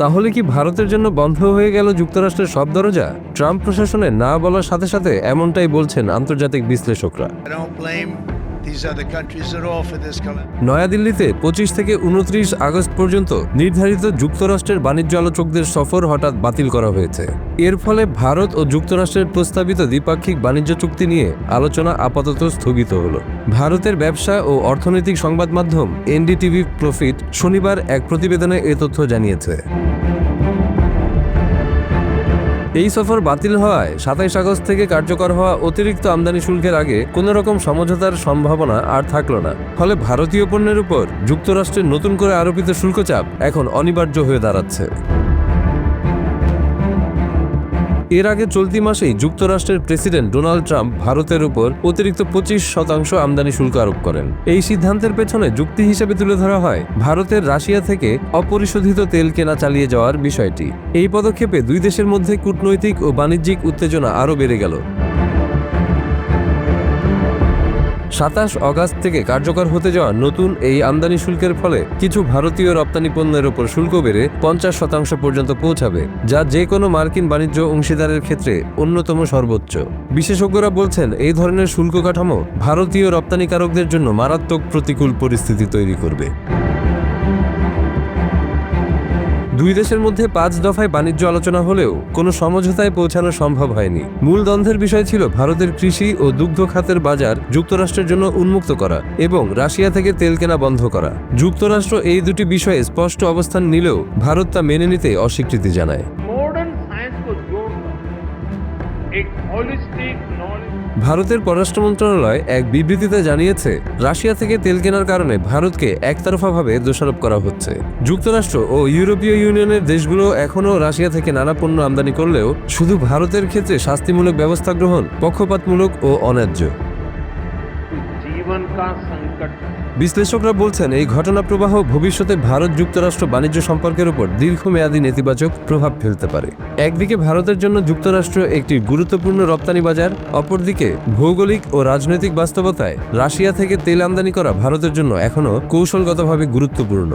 তাহলে কি ভারতের জন্য বন্ধ হয়ে গেল যুক্তরাষ্ট্রের সব দরজা? ট্রাম্প প্রশাসনের না বলার সাথে সাথে এমনটাই বলছেন আন্তর্জাতিক বিশ্লেষকরা। নয়াদিল্লিতে 25 থেকে 29 আগস্ট পর্যন্ত নির্ধারিত যুক্তরাষ্ট্রের বাণিজ্য আলোচকদের সফর হঠাৎ বাতিল করা হয়েছে। এর ফলে ভারত ও যুক্তরাষ্ট্রের প্রস্তাবিত দ্বিপাক্ষিক বাণিজ্য চুক্তি নিয়ে আলোচনা আপাতত স্থগিত হল। ভারতের ব্যবসা ও অর্থনৈতিক সংবাদ মাধ্যম এনডিটিভি প্রফিট শনিবার এক প্রতিবেদনে এ তথ্য জানিয়েছে। এই সফর বাতিল হওয়ায় 27 আগস্ট থেকে কার্যকর হওয়া অতিরিক্ত আমদানি শুল্কের আগে কোনো রকম সমঝোতার সম্ভাবনা আর থাকল না। ফলে ভারতীয় পণ্যের উপর যুক্তরাষ্ট্রের নতুন করে আরোপিত শুল্ক চাপ এখন অনিবার্য হয়ে দাঁড়াচ্ছে। এর আগে চলতি মাসেই যুক্তরাষ্ট্রের প্রেসিডেন্ট ডোনাল্ড ট্রাম্প ভারতের উপর অতিরিক্ত 25% আমদানি শুল্ক আরোপ করেন। এই সিদ্ধান্তের পেছনে যুক্তি হিসেবে তুলে ধরা হয় ভারতের রাশিয়া থেকে অপরিশোধিত তেল কেনা চালিয়ে যাওয়ার বিষয়টি। এই পদক্ষেপে দুই দেশের মধ্যে কূটনৈতিক ও বাণিজ্যিক উত্তেজনা আরও বেড়ে গেল। 27 আগস্ট থেকে কার্যকর হতে যাওয়া নতুন এই আমদানি শুল্কের ফলে কিছু ভারতীয় রপ্তানি পণ্যের ওপর শুল্ক বেড়ে 50% পর্যন্ত পৌঁছাবে, যা যে কোনো মার্কিন বাণিজ্য অংশীদারের ক্ষেত্রে অন্যতম সর্বোচ্চ। বিশেষজ্ঞরা বলছেন এই ধরনের শুল্ক কাঠামো ভারতীয় রপ্তানিকারকদের জন্য মারাত্মক প্রতিকূল পরিস্থিতি তৈরি করবে। দুই দেশের মধ্যে 5 দফায় বাণিজ্য আলোচনা হলেও কোনো সমঝোতায় পৌঁছানো সম্ভব হয়নি। মূল দ্বন্দ্বের বিষয় ছিল ভারতের কৃষি ও দুগ্ধ খাতের বাজার যুক্তরাষ্ট্রের জন্য উন্মুক্ত করা এবং রাশিয়া থেকে তেল কেনা বন্ধ করা। যুক্তরাষ্ট্র এই দুটি বিষয়ে স্পষ্ট অবস্থান নিলেও ভারত তা মেনে নিতে অস্বীকৃতি জানায়। ভারতের পররাষ্ট্র মন্ত্রণালয় এক বিবৃতিতে জানিয়েছে, রাশিয়া থেকে তেল কেনার কারণে ভারতকে একতরফাভাবে দোষারোপ করা হচ্ছে। যুক্তরাষ্ট্র ও ইউরোপীয় ইউনিয়নের দেশগুলো এখনও রাশিয়া থেকে নানা পণ্য আমদানি করলেও শুধু ভারতের ক্ষেত্রে শাস্তিমূলক ব্যবস্থা গ্রহণ পক্ষপাতমূলক ও অন্যায্য। বিশ্লেষকরা বলছেন, এই ঘটনা প্রবাহ ভবিষ্যতে ভারত যুক্তরাষ্ট্র বাণিজ্য সম্পর্কের উপর দীর্ঘমেয়াদী নেতিবাচক প্রভাব ফেলতে পারে। একদিকে ভারতের জন্য যুক্তরাষ্ট্র একটি গুরুত্বপূর্ণ রপ্তানি বাজার, অপরদিকে ভৌগোলিক ও রাজনৈতিক বাস্তবতায় রাশিয়া থেকে তেল আমদানি করা ভারতের জন্য এখনও কৌশলগতভাবে গুরুত্বপূর্ণ।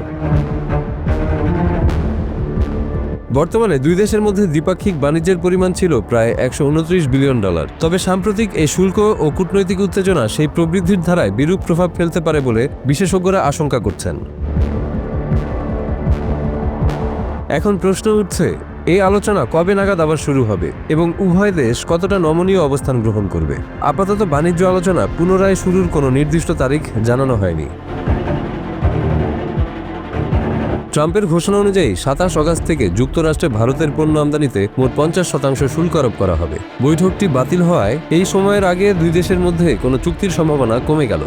বর্তমানে দুই দেশের মধ্যে দ্বিপাক্ষিক বাণিজ্যের পরিমাণ ছিল প্রায় $129 বিলিয়ন। তবে সাম্প্রতিক এই শুল্ক ও কূটনৈতিক উত্তেজনা সেই প্রবৃদ্ধির ধারায় বিরূপ প্রভাব ফেলতে পারে বলে বিশেষজ্ঞরা আশঙ্কা করছেন। এখন প্রশ্ন উঠছে, এই আলোচনা কবে নাগাদ আবার শুরু হবে এবং উভয় দেশ কতটা নমনীয় অবস্থান গ্রহণ করবে? আপাতত বাণিজ্য আলোচনা পুনরায় শুরুর কোনো নির্দিষ্ট তারিখ জানানো হয়নি। ট্রাম্পের ঘোষণা অনুযায়ী 27 আগস্ট থেকে যুক্তরাষ্ট্রে ভারতের পণ্য আমদানিতে মোট 50% শুল্ক আরোপ করা হবে। বৈঠকটি বাতিল হওয়ায় এই সময়ের আগে দুই দেশের মধ্যে কোনো চুক্তির সম্ভাবনা কমে গেল।